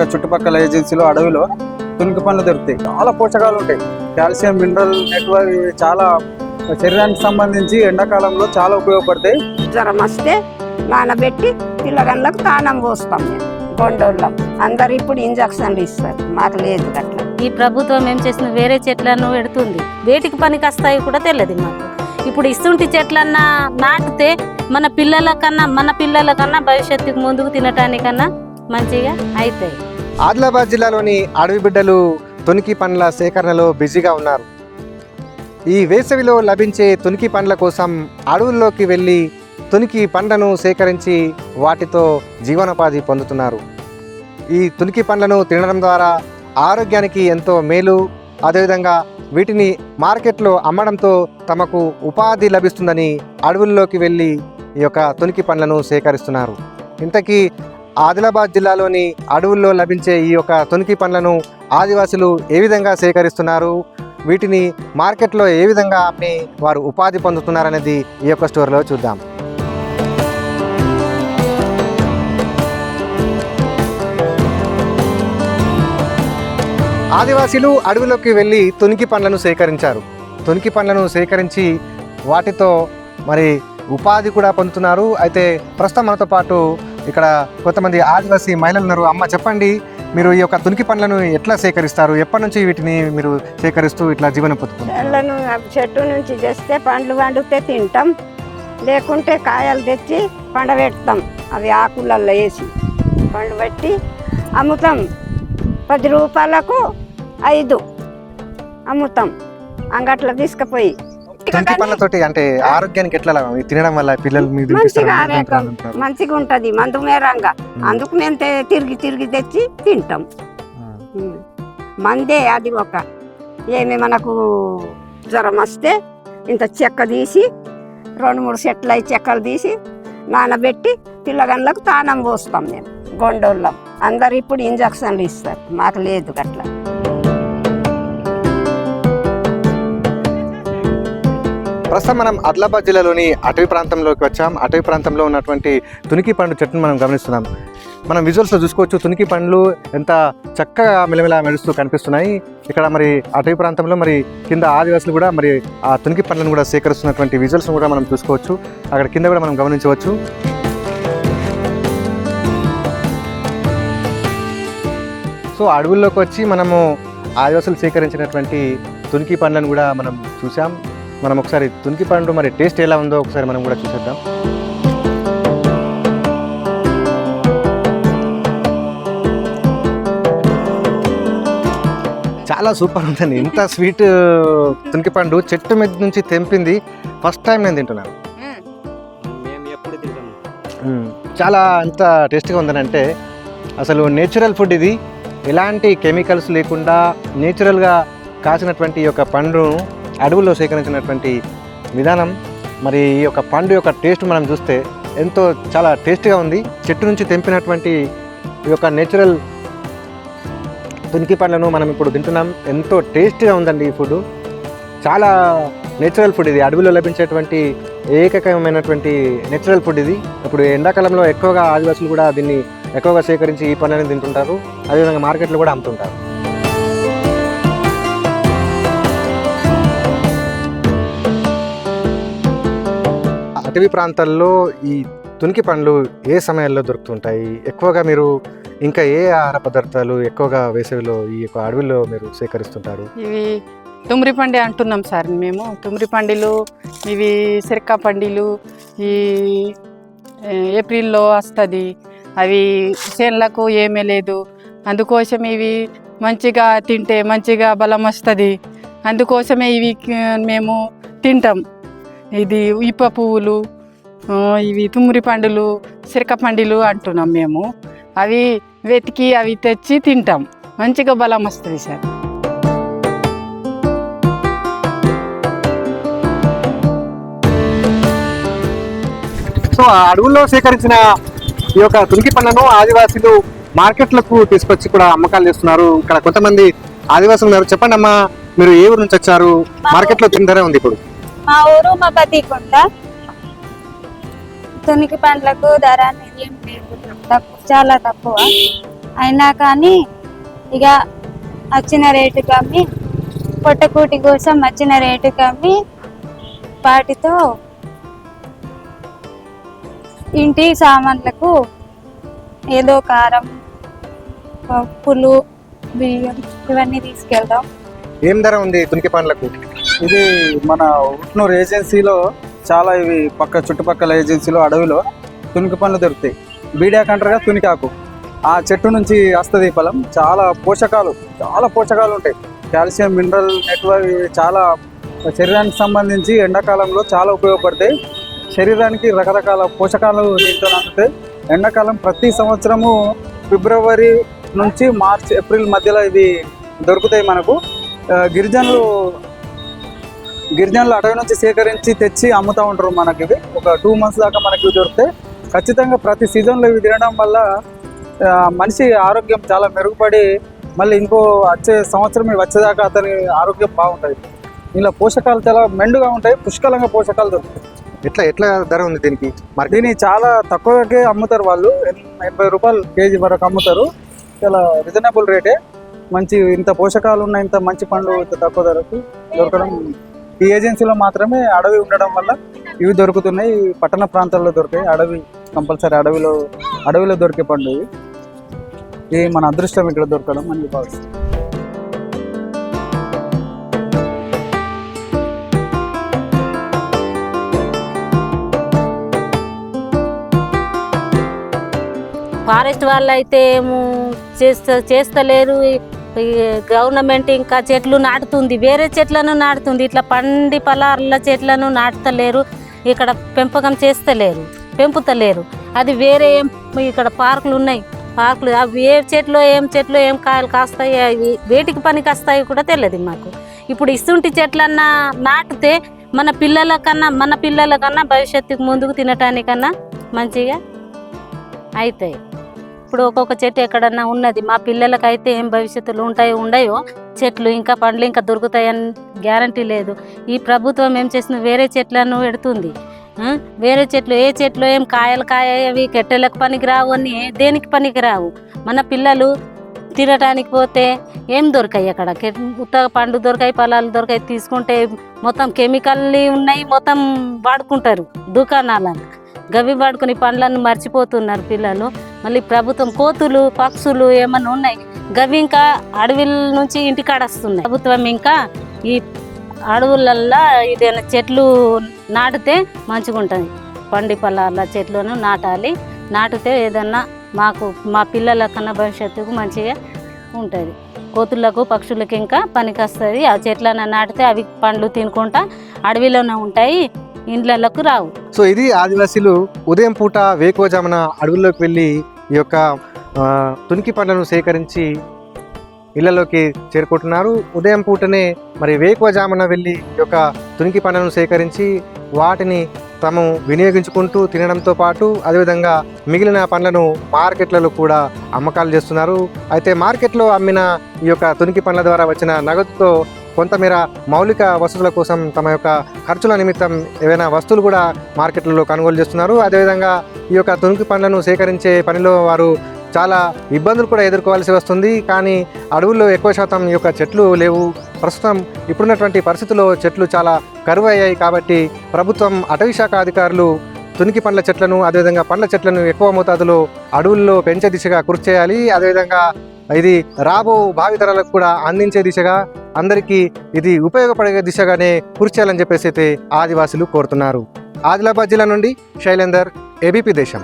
చుట్టుపక్కల ఏజెన్సీలో అడవిలో తునికి పండ్లు దొరుకుతాయి. చాలా పోషకాలు ఉంటాయి. కాల్షియం, మినరల్ నెట్వర్క్ ఇవి చాలా శరీరానికి సంబంధించి ఎండాకాలంలో చాలా ఉపయోగపడతాయి. జ్వరం వస్తే నానబెట్టి పిల్లగాళ్ళకు తానం పోస్తాం మేము గొండోళ్ళం. అందరు ఇప్పుడు ఇంజక్షన్లు ఇస్తారు, మాకు లేదు అట్లా. ఈ ప్రభుత్వం ఏం చేసిన వేరే చెట్లను పెడుతుంది, వేటికి పనికి వస్తాయి కూడా తెలియదు మాకు. ఇప్పుడు ఇస్తుంటి చెట్లన్నా నాటితే మన పిల్లల కన్నా భవిష్యత్తుకు ముందుకు తినటానికన్నా మంచిగా అవుతాయి. ఆదిలాబాద్ జిల్లాలోని అడవి బిడ్డలు తునికి పండ్ల సేకరణలో బిజీగా ఉన్నారు. ఈ వేసవిలో లభించే తునికి పండ్ల కోసం అడవుల్లోకి వెళ్ళి తునికి పండ్లను సేకరించి వాటితో జీవనోపాధి పొందుతున్నారు. ఈ తునికి పండ్లను తినడం ద్వారా ఆరోగ్యానికి ఎంతో మేలు. అదేవిధంగా వీటిని మార్కెట్లో అమ్మడంతో తమకు ఉపాధి లభిస్తుందని అడవుల్లోకి వెళ్ళి ఈ యొక్క తునికి పండ్లను సేకరిస్తున్నారు. ఇంతకీ ఆదిలాబాద్ జిల్లాలోని అడవుల్లో లభించే ఈ యొక్క తునికి పండ్లను ఆదివాసులు ఏ విధంగా సేకరిస్తున్నారు, వీటిని మార్కెట్లో ఏ విధంగా అమ్మి వారు ఉపాధి పొందుతున్నారనేది ఈ యొక్క స్టోరీలో చూద్దాం. ఆదివాసీలు అడవిలోకి వెళ్ళి తునికి పండ్లను సేకరించారు. తునికి పండ్లను సేకరించి వాటితో మరి ఉపాధి కూడా పొందుతున్నారు. అయితే ప్రస్తుతం మనతో పాటు ఇక్కడ కొంతమంది ఆదివాసీ మహిళలు ఉన్నారు. అమ్మ, చెప్పండి, మీరు ఈ యొక్క తునికి పండ్లను ఎట్లా సేకరిస్తారు? ఎప్పటి నుంచి వీటిని మీరు సేకరిస్తూ ఇట్లా జీవనం పొందుతున్నారు? చెట్టు నుంచి తెస్తే పండ్లు వండితే తింటాం, లేకుంటే కాయలు తెచ్చి పండబెడతాం. అవి ఆకులలో వేసి పండు పెట్టి అమ్ముతాం. 10 రూపాయలకు 5 అమ్ముతాం అంగట్లో తీసుకుపోయి. తునికి పండ్లతోటి అంటే ఆరోగ్యానికి ఎట్లా తినడం వల్ల పిల్లలు మంచిగా ఉంటది మందుమేరంగా. అందుకు మేము తిరిగి తెచ్చి తింటాం. మందే అది ఒక ఏమి మనకు జ్వరం వస్తే ఇంత చెక్క తీసి 2-3 చెట్ల చెక్కలు తీసి నానబెట్టి పిల్లగాళ్ళకు తానం పోస్తాం మేము గొండోళ్ళం. అందరు ఇప్పుడు ఇంజక్షన్లు ఇస్తారు, మాకు లేదు అట్లా. ప్రస్తుతం మనం ఆదిలాబాద్ జిల్లాలోని అటవీ ప్రాంతంలోకి వచ్చాం. అటవీ ప్రాంతంలో ఉన్నటువంటి తునికి పండు చెట్టును మనం గమనిస్తున్నాం. మనం విజువల్స్లో చూసుకోవచ్చు తునికి పండ్లు ఎంత చక్కగా మెలమెలా మెరుస్తూ కనిపిస్తున్నాయి. ఇక్కడ మరి అటవీ ప్రాంతంలో మరి కింద ఆదివాసులు కూడా మరి ఆ తునికి పండ్లను కూడా సేకరిస్తున్నటువంటి విజువల్స్ను కూడా మనం చూసుకోవచ్చు. అక్కడ కింద కూడా మనం గమనించవచ్చు. సో అడవుల్లోకి వచ్చి మనము ఆదివాసులు సేకరించినటువంటి తునికి పండ్లను కూడా మనం చూసాం. మనం ఒకసారి తునికి పండు మరి టేస్ట్ ఎలా ఉందో ఒకసారి మనం కూడా చూసేద్దాం. చాలా సూపర్ ఉందండి. ఇంత స్వీట్ తునికి పండు చెట్టు మీద నుంచి తెంపింది ఫస్ట్ టైం నేను తింటున్నాను. చాలా ఎంత టేస్ట్గా ఉందని అంటే అసలు నేచురల్ ఫుడ్ ఇది. ఎలాంటి కెమికల్స్ లేకుండా నేచురల్గా కాసినటువంటి ఈ యొక్క పండును అడవుల్లో సేకరించినటువంటి విధానం. మరి ఈ యొక్క పండు యొక్క టేస్ట్ మనం చూస్తే ఎంతో చాలా టేస్ట్గా ఉంది. చెట్టు నుంచి తెంపినటువంటి ఈ యొక్క నేచురల్ తునికి పండ్లను మనం ఇప్పుడు తింటున్నాం. ఎంతో టేస్ట్గా ఉందండి ఈ ఫుడ్. చాలా నేచురల్ ఫుడ్ ఇది. అడవిలో లభించేటువంటి ఏకైకమైనటువంటి నేచురల్ ఫుడ్ ఇది. ఇప్పుడు ఎండాకాలంలో ఎక్కువగా ఆదివాసులు కూడా దీన్ని ఎక్కువగా సేకరించి ఈ పండ్లని తింటుంటారు. అదేవిధంగా మార్కెట్లో కూడా అమ్ముతుంటారు. అటవీ ప్రాంతాల్లో ఈ తునికి పండ్లు ఏ సమయాల్లో దొరుకుతుంటాయి? ఎక్కువగా మీరు ఇంకా ఏ ఆహార పదార్థాలు ఎక్కువగా వేసవిలో ఈ యొక్క అడవుల్లో మీరు సేకరిస్తుంటారు? ఇవి తుమ్రి పండి అంటున్నాం సార్ మేము. తుమ్రి పండిలు, ఇవి సిరకా పండిలు ఈ ఏప్రిల్లో వస్తుంది. అవి చేనులకు ఏమీ లేదు, అందుకోసం ఇవి మంచిగా తింటే మంచిగా బలం వస్తుంది. అందుకోసమే ఇవి మేము తింటాం. ఇది ఇప్ప పువ్వులు, ఇవి తుమ్రి పండులు, సిరక పండిలు అంటున్నాం మేము. అవి వెతికి అవి తెచ్చి తింటాం, మంచిగా బలం వస్తుంది సార్. సో అడవుల్లో సేకరించిన ఈ యొక్క తునికి పండ్లను ఆదివాసీలు మార్కెట్లకు తీసుకొచ్చి కూడా అమ్మకాలు చేస్తున్నారు. ఇక్కడ కొంతమంది ఆదివాసులు ఉన్నారు. చెప్పండి అమ్మా, మీరు ఏ ఊరు నుంచి వచ్చారు? మార్కెట్లో తిన్న ధర ఉంది ఇప్పుడు? మా ఊరు మా బతికొండ. తునికి పండ్లకు ధర అనేది ఏం లేదు, చాలా తక్కువ. అయినా కానీ ఇక వచ్చిన రేటుకి అమ్మి పొట్టకూటి కోసం వచ్చిన రేటుకి అమ్మి వాటితో ఇంటి సామాన్లకు ఏదో కారం, పప్పులు, బియ్యం ఇవన్నీ తీసుకెళ్తాం. ఏం ధర ఉంది తునికి పండ్లకు? ఇది మన ఉట్నూరు ఏజెన్సీలో చాలా ఇవి చుట్టుపక్కల ఏజెన్సీలో అడవిలో తునికి పండ్లు దొరుకుతాయి. బీడాక్ అంటారుగా తునికాకు, ఆ చెట్టు నుంచి వస్తుంది ఈ ఫలం. చాలా పోషకాలు ఉంటాయి. కాల్షియం, మినరల్ నెట్వర్క్ చాలా శరీరానికి సంబంధించి ఎండాకాలంలో చాలా ఉపయోగపడతాయి. శరీరానికి రకరకాల పోషకాలు దీంతో అందుతాయి. ఎండాకాలం ప్రతి సంవత్సరము ఫిబ్రవరి నుంచి మార్చ్, ఏప్రిల్ మధ్యలో ఇవి దొరుకుతాయి మనకు. గిరిజనులు అడవి నుంచి సేకరించి తెచ్చి అమ్ముతూ ఉంటారు. మనకి ఇవి ఒక 2 months దాకా మనకి ఇవి దొరుకుతాయి. ఖచ్చితంగా ప్రతి సీజన్లో ఇవి తినడం వల్ల మనిషి ఆరోగ్యం చాలా మెరుగుపడి మళ్ళీ ఇంకో వచ్చే సంవత్సరం వచ్చేదాకా అతని ఆరోగ్యం బాగుంటుంది. ఇలా పోషకాలు చాలా మెండుగా ఉంటాయి, పుష్కలంగా పోషకాలు దొరుకుతాయి. ఎట్లా ధర ఉంది దీనికి? మరి దీన్ని చాలా తక్కువకే అమ్ముతారు వాళ్ళు, 80 రూపాయలు కేజీ వరకు అమ్ముతారు. చాలా రీజనబుల్ రేటే. మంచి ఇంత పోషకాలు ఉన్న ఇంత మంచి పండ్లు ఇంత తక్కువ ధరకు దొరకడం ఈ ఏజెన్సీలో మాత్రమే. అడవి ఉండడం వల్ల ఇవి దొరుకుతున్నాయి. పట్టణ ప్రాంతాల్లో దొరికాయి. అడవి కంపల్సరీ అడవిలో దొరికే పండు ఇది మన అదృష్టం ఇక్కడ దొరకడం అని భావిస్తాం. ఫారెస్ట్ వాళ్ళు అయితే ఏమో చేస్తలేరు. గవర్నమెంట్ ఇంకా చెట్లు నాటుతుంది, వేరే చెట్లను నాటుతుంది. ఇట్లా పండి పలార్ల చెట్లను నాటుతలేరు, ఇక్కడ పెంపకం పెంపుతలేరు. అది వేరే ఇక్కడ పార్కులు ఉన్నాయి. పార్కులు అవి ఏ చెట్లు ఏం కాయలు కాస్తాయి, అవి వేటికి పనికి వస్తాయి కూడా తెలియదు మాకు. ఇప్పుడు ఇస్తుంటి చెట్లన్నా నాటితే మన పిల్లలకన్నా భవిష్యత్తుకు ముందుకు తినటానికన్నా మంచిగా అవుతాయి. ఇప్పుడు ఒక్కొక్క చెట్టు ఎక్కడన్నా ఉన్నది, మా పిల్లలకైతే ఏం భవిష్యత్తులో ఉండయో చెట్లు ఇంకా పండ్లు ఇంకా దొరుకుతాయని గ్యారంటీ లేదు. ఈ ప్రభుత్వం ఏం చేస్తుంది, వేరే చెట్లను పెడుతుంది. వేరే చెట్లు ఏ చెట్లు ఏం కాయలు అవి కట్టెలకు పనికిరావు, అని దేనికి పనికిరావు. మన పిల్లలు తినటానికి పోతే ఏం దొరకాయి అక్కడ? ఉత్తగా పండు దొరకాయి, పొలాలు దొరకాయి. తీసుకుంటే మొత్తం కెమికల్లు ఉన్నాయి, మొత్తం వాడుకుంటారు దుకాణాలను. గవి వాడుకుని పండ్లను మర్చిపోతున్నారు పిల్లలు. మళ్ళీ ప్రభుత్వం కోతులు, పక్షులు ఏమన్నా ఉన్నాయి, గవి ఇంకా అడవిల నుంచి ఇంటికాడ వస్తున్నాయి. ప్రభుత్వం ఇంకా ఈ అడవులల్లో ఏదైనా చెట్లు నాటితే మంచిగా ఉంటుంది. పండి పొలాల చెట్లను నాటితే ఏదన్నా మా పిల్లల కన్నా భవిష్యత్తుకు మంచిగా ఉంటుంది. కోతులకు, పక్షులకు ఇంకా పనికి వస్తుంది. ఆ చెట్లను నాటితే అవి పండ్లు తినుకుంటా అడవిలోనే ఉంటాయి, ఇండ్లకు రావు. సో ఇది ఆదివాసీలు ఉదయం పూట వేకువజామున అడవుల్లోకి వెళ్ళి ఈ యొక్క తునికి పండ్లను సేకరించి ఇళ్లలోకి చేరుకుంటున్నారు. ఉదయం పూటనే మరి వేకువజామున వెళ్ళి ఈ యొక్క తునికి పండ్లను సేకరించి వాటిని తాము వినియోగించుకుంటూ తినడంతో పాటు అదేవిధంగా మిగిలిన పండ్లను మార్కెట్లలో కూడా అమ్మకాలు చేస్తున్నారు. అయితే మార్కెట్లో అమ్మిన ఈ యొక్క తునికి పండ్ల ద్వారా వచ్చిన నగదుతో కొంతమేర మౌలిక వసతుల కోసం తమ యొక్క ఖర్చుల నిమిత్తం ఏవైనా వస్తువులు కూడా మార్కెట్లలో కొనుగోలు చేస్తున్నారు. అదేవిధంగా ఈ యొక్క తునికి పండ్లను సేకరించే పనిలో వారు చాలా ఇబ్బందులు కూడా ఎదుర్కోవాల్సి వస్తుంది. కానీ అడవుల్లో ఎక్కువ శాతం ఈ యొక్క చెట్లు లేవు. ప్రస్తుతం ఇప్పుడున్నటువంటి పరిస్థితుల్లో చెట్లు చాలా కరువు అయ్యాయి. కాబట్టి ప్రభుత్వం, అటవీ శాఖ అధికారులు తునికి పండ్ల చెట్లను, అదేవిధంగా పండ్ల చెట్లను ఎక్కువ మోతాదులో అడవుల్లో పెంచే దిశగా కృషి చేయాలి. అదేవిధంగా ఇది రాబో భావితరాలకు కూడా అందించే దిశగా, అందరికీ ఇది ఉపయోగపడే దిశగానే కృషి చేయాలని చెప్పేసి అయితే ఆదివాసులు కోరుతున్నారు. ఆదిలాబాద్ జిల్లా నుండి శైలేందర్, ఏబీపీ దేశం.